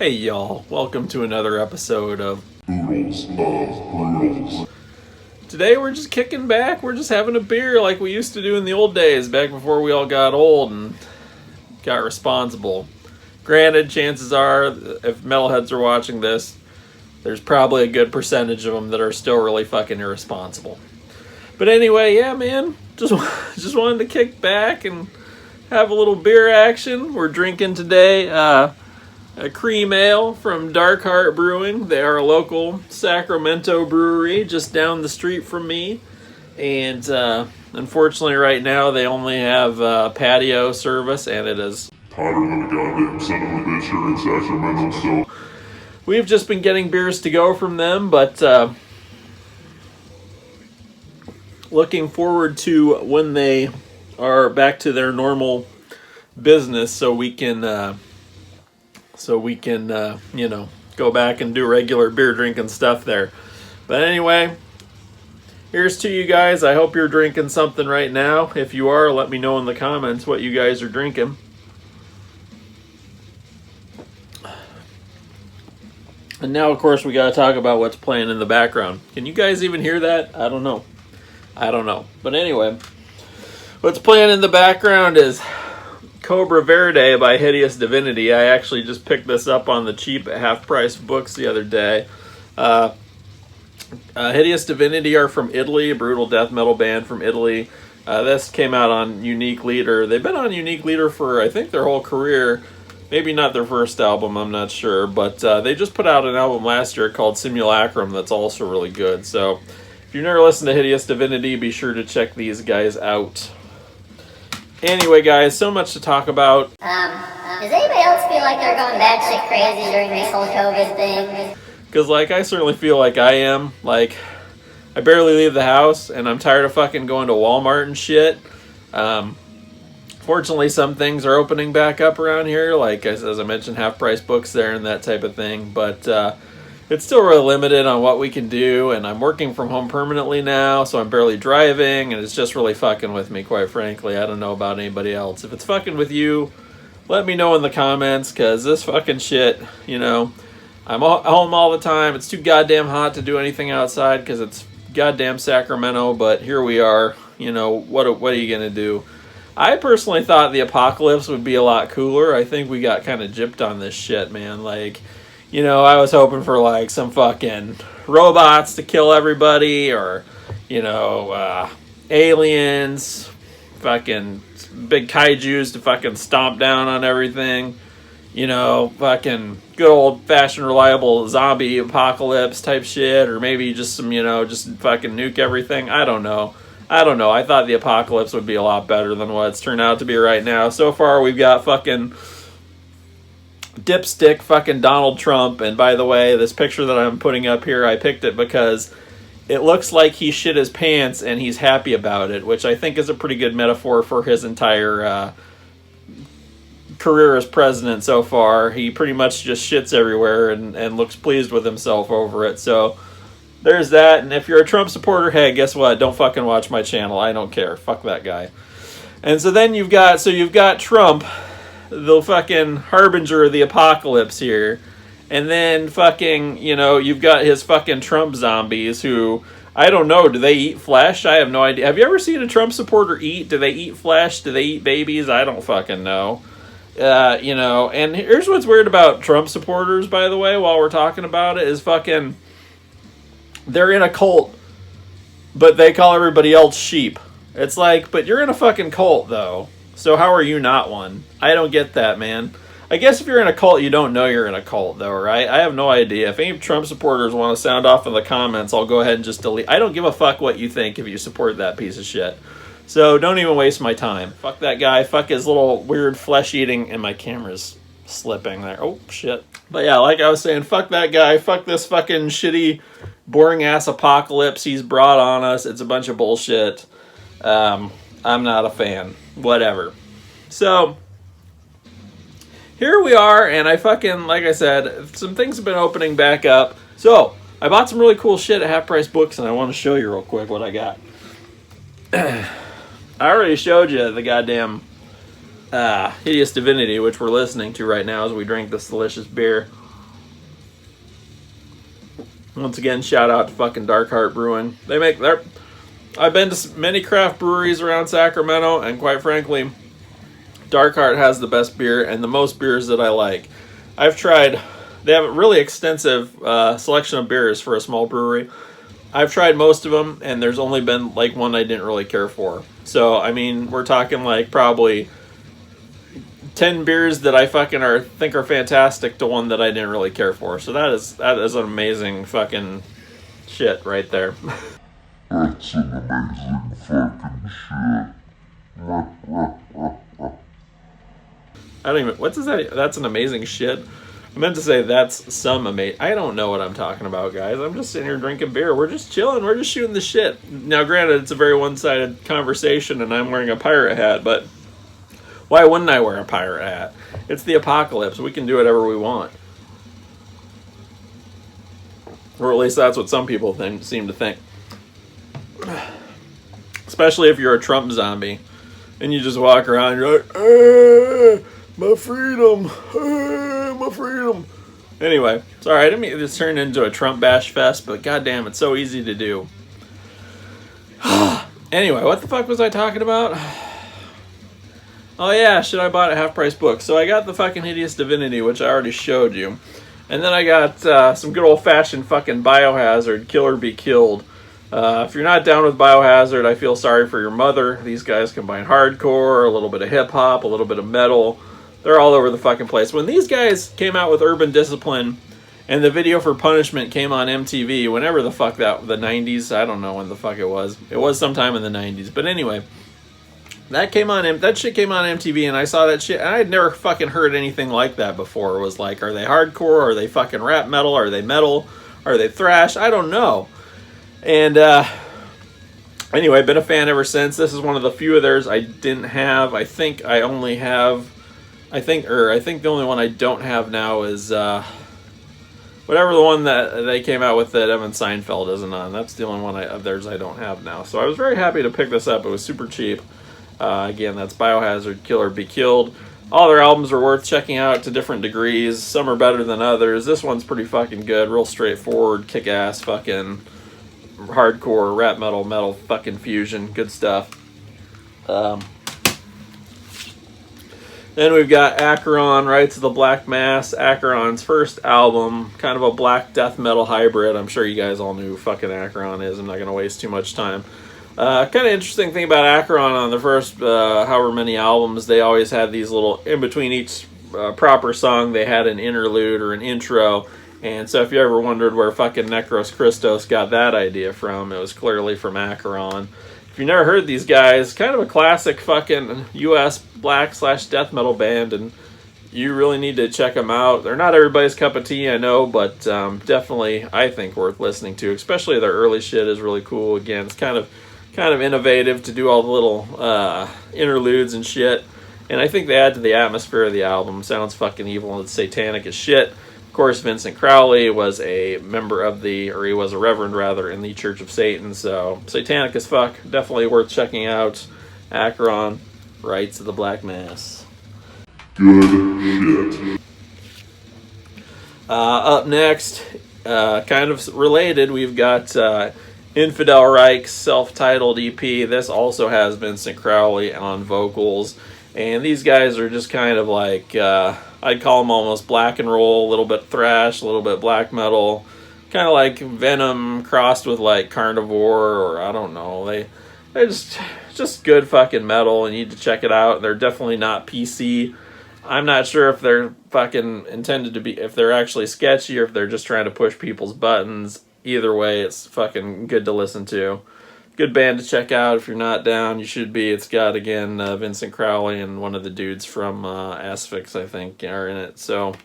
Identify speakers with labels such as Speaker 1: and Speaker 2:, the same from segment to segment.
Speaker 1: Hey y'all, welcome to another episode of
Speaker 2: Oodles of Brewskis.
Speaker 1: Today we're just kicking back, we're just having a beer like we used to do in the old days, back before we all got old and got responsible. Granted, chances are, if metalheads are watching this, there's probably a good percentage of them that are still really fucking irresponsible. But anyway, yeah man, just wanted to kick back and have a little beer action. We're drinking today, a cream ale from Dark Heart Brewing. They are a local Sacramento brewery just down the street from me. And unfortunately right now they only have patio service, and it is
Speaker 2: Hotter than a goddamn son of a bitch here in Sacramento, so
Speaker 1: we've just been getting beers to go from them, but looking forward to when they are back to their normal business so we can go back and do regular beer drinking stuff there. But anyway, here's to you guys. I hope you're drinking something right now. If you are, let me know in the comments what you guys are drinking. And now, of course, we got to talk about what's playing in the background. Can you guys even hear that? I don't know. But anyway, what's playing in the background is Cobra Verde by Hideous Divinity. I actually just picked this up on the cheap at half-price books the other day. Hideous Divinity are from Italy, a brutal death metal band from Italy. This came out on Unique Leader. They've been on Unique Leader for, I think, their whole career. Maybe not their first album, I'm not sure. But they just put out an album last year called Simulacrum that's also really good. So if you've never listened to Hideous Divinity, be sure to check these guys out. Anyway, guys, so much to talk about.
Speaker 3: Does anybody else feel like they're going batshit crazy during this whole COVID thing?
Speaker 1: Because, I certainly feel like I am. I barely leave the house, and I'm tired of fucking going to Walmart and shit. Fortunately, some things are opening back up around here, as I mentioned, half-price books there and that type of thing. But it's still really limited on what we can do, and I'm working from home permanently now, so I'm barely driving, and it's just really fucking with me, quite frankly. I don't know about anybody else. If it's fucking with you, let me know in the comments, because this fucking shit, I'm home all the time. It's too goddamn hot to do anything outside, because it's goddamn Sacramento, but here we are. What are you going to do? I personally thought the apocalypse would be a lot cooler. I think we got kind of gypped on this shit, man. I was hoping for some fucking robots to kill everybody, or, aliens, fucking big kaijus to fucking stomp down on everything, fucking good old fashioned reliable zombie apocalypse type shit, or maybe just some, just fucking nuke everything. I don't know. I thought the apocalypse would be a lot better than what it's turned out to be right now. So far, we've got fucking dipstick fucking Donald Trump. And by the way, this picture that I'm putting up here, I picked it because it looks like he shit his pants and he's happy about it, which I think is a pretty good metaphor for his entire career as president so far. He pretty much just shits everywhere and looks pleased with himself over it. So there's that. And if you're a Trump supporter, hey, guess what? Don't fucking watch my channel. I don't care. Fuck that guy. And so then you've got Trump, the fucking harbinger of the apocalypse here. And then fucking, you've got his fucking Trump zombies who, I don't know, do they eat flesh? I have no idea. Have you ever seen a Trump supporter eat? Do they eat flesh? Do they eat babies? I don't fucking know. And here's what's weird about Trump supporters, by the way, while we're talking about it, is fucking, they're in a cult, but they call everybody else sheep. It's but you're in a fucking cult, though. So how are you not one? I don't get that, man. I guess if you're in a cult, you don't know you're in a cult, though, right? I have no idea. If any Trump supporters want to sound off in the comments, I'll go ahead and just delete. I don't give a fuck what you think if you support that piece of shit. So don't even waste my time. Fuck that guy. Fuck his little weird flesh-eating, and my camera's slipping there. Oh, shit. But yeah, like I was saying, fuck that guy. Fuck this fucking shitty, boring-ass apocalypse he's brought on us. It's a bunch of bullshit. I'm not a fan. Whatever. So here we are, and I fucking, like I said, some things have been opening back up. So I bought some really cool shit at half-price books, and I want to show you real quick what I got. I already showed you the goddamn Hideous Divinity, which we're listening to right now as we drink this delicious beer. Once again, shout out to fucking Dark Heart Brewing. They make their. I've been to many craft breweries around Sacramento, and quite frankly, Dark Heart has the best beer and the most beers that I like. I've tried. They have a really extensive selection of beers for a small brewery. I've tried most of them, and there's only been like one I didn't really care for. So, I mean, we're talking like probably 10 beers that I fucking think are fantastic to one that I didn't really care for. So that is an amazing fucking shit right there.
Speaker 2: That's an amazing fucking shit.
Speaker 1: I don't even. What's that? That's an amazing shit. I meant to say that's some amazing. I don't know what I'm talking about, guys. I'm just sitting here drinking beer. We're just chilling. We're just shooting the shit. Now, granted, it's a very one-sided conversation, and I'm wearing a pirate hat, but why wouldn't I wear a pirate hat? It's the apocalypse. We can do whatever we want. Or at least that's what some people seem to think. Especially if you're a Trump zombie and you just walk around and you're like, my freedom, my freedom. Anyway, sorry, I didn't mean this turned into a Trump bash fest, but goddamn, it's so easy to do. Anyway, what the fuck was I talking about? Oh yeah, shit, I bought a half-price book. So I got the fucking Hideous Divinity, which I already showed you. And then I got some good old-fashioned fucking Biohazard, Kill or Be Killed. If you're not down with Biohazard, I feel sorry for your mother. These guys combine hardcore, a little bit of hip-hop, a little bit of metal. They're all over the fucking place. When these guys came out with Urban Discipline, and the video for Punishment came on MTV, whenever the fuck the 90s, I don't know when the fuck it was. It was sometime in the 90s. But anyway, that shit came on MTV, and I saw that shit, and I had never fucking heard anything like that before. It was like, are they hardcore? Are they fucking rap metal? Are they metal? Are they thrash? I don't know. And anyway, been a fan ever since. This is one of the few of theirs I didn't have. I think the only one I don't have now is whatever the one that they came out with that Evan Seinfeld isn't on. That's the only one of theirs I don't have now. So I was very happy to pick this up. It was super cheap. Again, that's Biohazard, Kill or Be Killed. All their albums are worth checking out to different degrees. Some are better than others. This one's pretty fucking good. Real straightforward, kick-ass fucking hardcore, rap metal fucking fusion. Good stuff. Then we've got Acheron, Rites of the Black Mass. Acheron's first album, kind of a black death metal hybrid. I'm sure you guys all knew who fucking Acheron is. I'm not going to waste too much time. Kind of interesting thing about Acheron on the first however many albums, they always had these little, in between each proper song, they had an interlude or an intro. And so if you ever wondered where fucking Necros Christos got that idea from, it was clearly from Acheron. If you never heard these guys, kind of a classic fucking US black/death metal band, and you really need to check them out. They're not everybody's cup of tea, I know, but definitely, I think, worth listening to. Especially their early shit is really cool. Again, it's kind of innovative to do all the little interludes and shit. And I think they add to the atmosphere of the album. Sounds fucking evil and satanic as shit. Of course, Vincent Crowley was a member of he was a reverend rather in the Church of Satan, so satanic as fuck. Definitely worth checking out. Acheron, Rites of the Black Mass.
Speaker 2: Good shit.
Speaker 1: Up next, kind of related, we've got Infidel Reich's self-titled EP. This also has Vincent Crowley on vocals, and these guys are just kind of like, I'd call them almost black and roll, a little bit thrash, a little bit black metal, kind of like Venom crossed with like Carnivore, or I don't know. They're just good fucking metal, and you need to check it out. They're definitely not PC. I'm not sure if they're fucking intended to be, if they're actually sketchy or if they're just trying to push people's buttons. Either way, it's fucking good to listen to. Good band to check out. If you're not down, you should be. It's got, again, Vincent Crowley and one of the dudes from Asphyx, I think, are in it. So,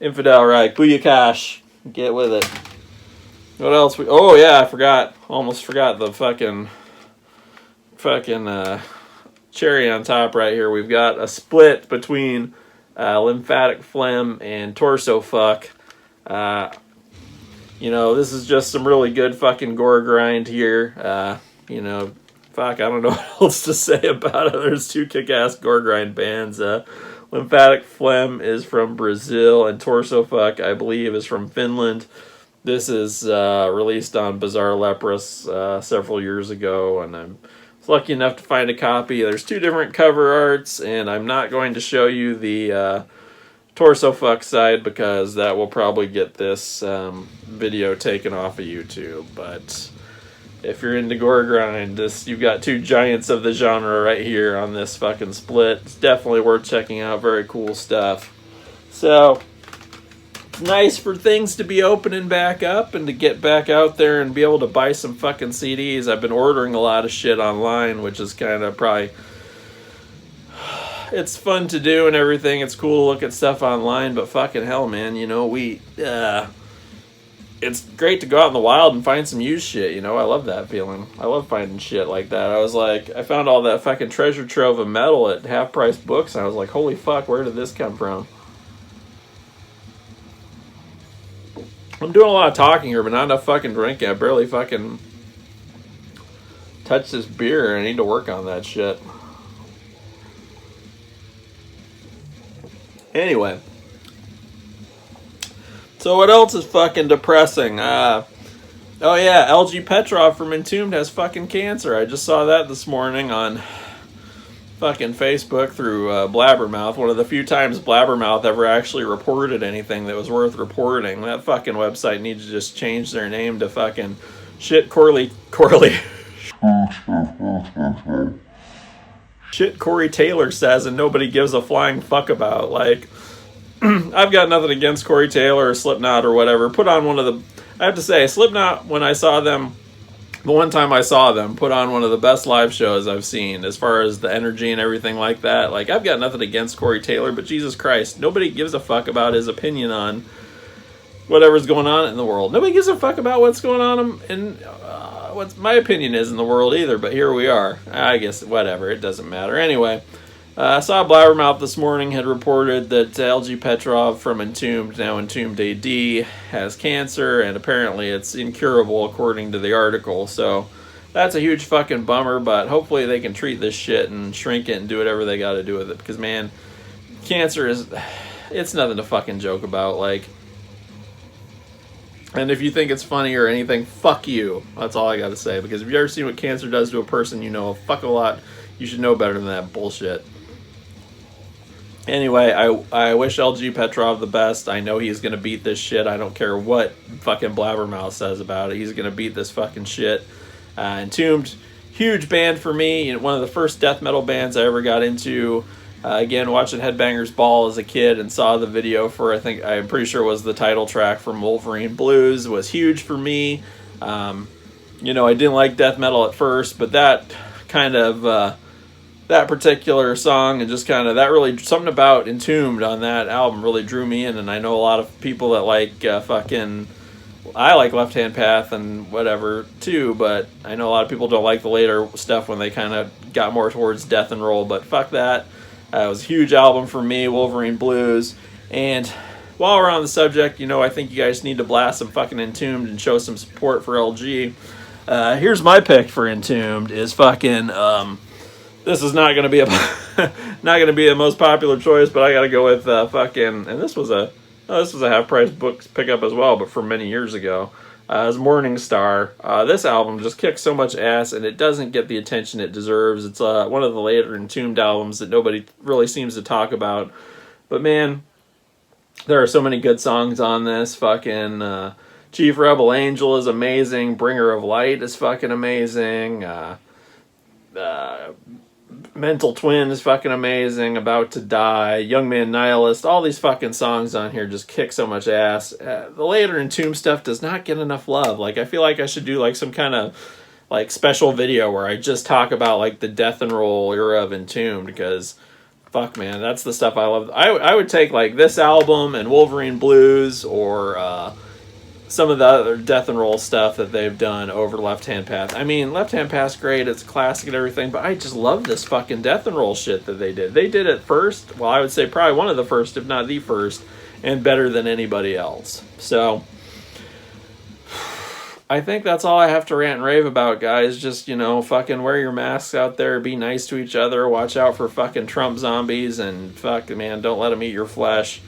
Speaker 1: Infidel Reich, Booyakash, get with it. What else? Oh, yeah, I forgot. Almost forgot the fucking cherry on top right here. We've got a split between Lymphatic Phlegm and Torso Fuck. This is just some really good fucking gore grind here. Fuck, I don't know what else to say about it. There's two kick-ass gore grind bands. Lymphatic Phlegm is from Brazil, and Torso Fuck, I believe, is from Finland. This is released on Bizarre Leprous several years ago, and I'm lucky enough to find a copy. There's 2 different cover arts, and I'm not going to show you the torso fuck side because that will probably get this video taken off of YouTube. But if you're into gore grind, you've got 2 giants of the genre right here on this fucking split. It's definitely worth checking out. Very cool stuff. So nice for things to be opening back up and to get back out there and be able to buy some fucking CDs. I've been ordering a lot of shit online, which is kind of probably, it's fun to do and everything. It's cool to look at stuff online, but fucking hell, man, you know, it's great to go out in the wild and find some used shit, you know. I love that feeling. I love finding shit like that. I found all that fucking treasure trove of metal at half-price books, and I was like, holy fuck, where did this come from? I'm doing a lot of talking here, but not enough fucking drinking. I barely fucking touched this beer. I need to work on that shit. Anyway. So what else is fucking depressing? Oh yeah, LG Petrov from Entombed has fucking cancer. I just saw that this morning on fucking Facebook through Blabbermouth. One of the few times Blabbermouth ever actually reported anything that was worth reporting. That fucking website needs to just change their name to fucking shit Corey shit Corey Taylor says and nobody gives a flying fuck about. Like, I've got nothing against Corey Taylor or Slipknot or whatever. Put on one of the, I have to say, Slipknot, when I saw them, the one time I saw them, put on one of the best live shows I've seen as far as the energy and everything like that. Like, I've got nothing against Corey Taylor, but Jesus Christ, nobody gives a fuck about his opinion on whatever's going on in the world. Nobody gives a fuck about what's going on in what my opinion is in the world either, but here we are. I guess, whatever, it doesn't matter. Anyway, I saw Blabbermouth this morning had reported that LG Petrov from Entombed, now Entombed AD, has cancer, and apparently it's incurable according to the article. So that's a huge fucking bummer, but hopefully they can treat this shit and shrink it and do whatever they got to do with it. Because, man, cancer it's nothing to fucking joke about. Like, and if you think it's funny or anything, fuck you. That's all I got to say. Because if you ever seen what cancer does to a person, you know a fuck a lot. You should know better than that bullshit. Anyway, I wish LG Petrov the best. I know he's going to beat this shit. I don't care what fucking Blabbermouth says about it. He's going to beat this fucking shit. Entombed, huge band for me. You know, one of the first death metal bands I ever got into. Again, watching Headbangers Ball as a kid and saw the video for, I'm pretty sure it was the title track from Wolverine Blues, was huge for me. You know, I didn't like death metal at first, but that kind of... that particular song and just kind of that really something about Entombed on that album really drew me in, and I know a lot of people that like I like Left Hand Path and whatever too, but I know a lot of people don't like the later stuff when they kind of got more towards death and roll, but fuck that. It was a huge album for me, Wolverine Blues. And while we're on the subject, you know, I think you guys need to blast some fucking Entombed and show some support for LG. Here's my pick for Entombed is fucking this is not going to be the most popular choice, but I got to go with fucking, and this was a half price book pickup as well, but from many years ago. As Morning Star. This album just kicks so much ass, and it doesn't get the attention it deserves. It's one of the later Entombed albums that nobody really seems to talk about. But man, there are so many good songs on this. Fucking Chief Rebel Angel is amazing. Bringer of Light is fucking amazing. Mental Twin is fucking amazing. About to Die, Young Man Nihilist, all these fucking songs on here just kick so much ass. The later Entombed stuff does not get enough love. Like, I feel like I should do like some kind of like special video where I just talk about like the death and roll era of Entombed, because fuck man, that's the stuff I love. I would take like this album and Wolverine Blues or some of the other death and roll stuff that they've done over Left Hand Path. I mean, Left Hand Path's great, it's classic and everything, but I just love this fucking death and roll shit that they did. They did it first, well, I would say probably one of the first, if not the first, and better than anybody else. So, I think that's all I have to rant and rave about, guys. Just, you know, fucking wear your masks out there, be nice to each other, watch out for fucking Trump zombies, and fuck, man, don't let them eat your flesh.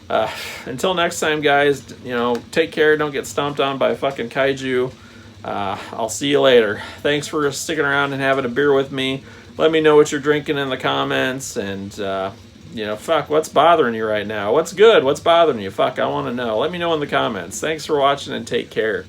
Speaker 1: Until next time, guys, take care. Don't get stomped on by a fucking kaiju. I'll see you later. Thanks for sticking around and having a beer with me. Let me know what you're drinking in the comments, and fuck, what's bothering you right now? What's good? What's bothering you? Fuck, I want to know. Let me know in the comments. Thanks for watching, and take care.